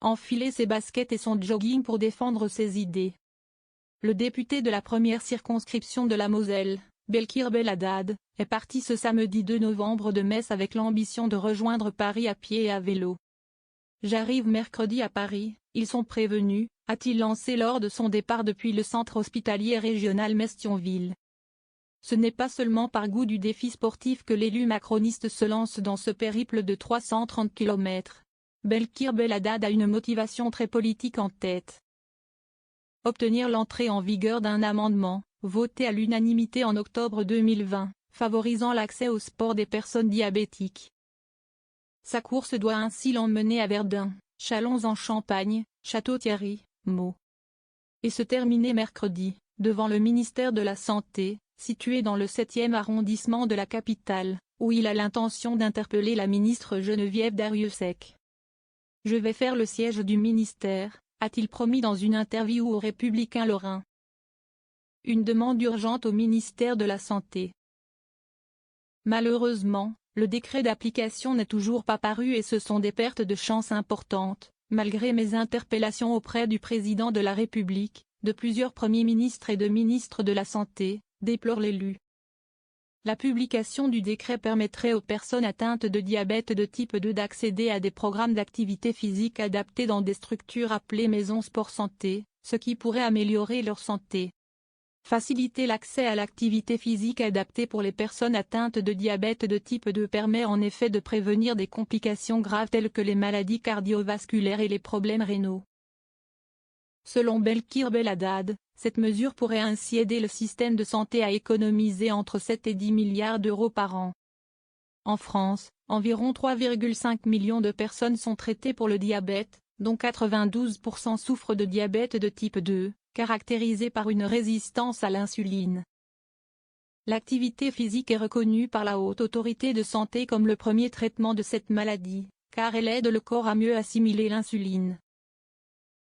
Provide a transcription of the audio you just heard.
enfiler ses baskets et son jogging pour défendre ses idées. Le député de la première circonscription de la Moselle, Belkir Belhaddad, est parti ce samedi 2 novembre de Metz avec l'ambition de rejoindre Paris à pied et à vélo. « J'arrive mercredi à Paris, ils sont prévenus », a-t-il lancé lors de son départ depuis le centre hospitalier régional Metz-Thionville. Ce n'est pas seulement par goût du défi sportif que l'élu macroniste se lance dans ce périple de 330 km. Belkir Belhaddad a une motivation très politique en tête. Obtenir l'entrée en vigueur d'un amendement, voté à l'unanimité en octobre 2020, favorisant l'accès au sport des personnes diabétiques. Sa course doit ainsi l'emmener à Verdun, Châlons-en-Champagne, Château-Thierry, Meaux. Et se terminer mercredi, devant le ministère de la Santé, situé dans le 7e arrondissement de la capitale, où il a l'intention d'interpeller la ministre Geneviève Darrieussecq. « Je vais faire le siège du ministère », a-t-il promis dans une interview aux Républicains lorrains. Une demande urgente au ministère de la Santé. Malheureusement, le décret d'application n'est toujours pas paru et ce sont des pertes de chance importantes, malgré mes interpellations auprès du président de la République, de plusieurs premiers ministres et de ministres de la Santé, déplore l'élu. La publication du décret permettrait aux personnes atteintes de diabète de type 2 d'accéder à des programmes d'activité physique adaptés dans des structures appelées maisons sport santé, ce qui pourrait améliorer leur santé. Faciliter l'accès à l'activité physique adaptée pour les personnes atteintes de diabète de type 2 permet en effet de prévenir des complications graves telles que les maladies cardiovasculaires et les problèmes rénaux. Selon Belkir Belhaddad, cette mesure pourrait ainsi aider le système de santé à économiser entre 7 et 10 milliards d'euros par an. En France, environ 3,5 millions de personnes sont traitées pour le diabète, dont 92% souffrent de diabète de type 2, caractérisé par une résistance à l'insuline. L'activité physique est reconnue par la Haute Autorité de Santé comme le premier traitement de cette maladie, car elle aide le corps à mieux assimiler l'insuline.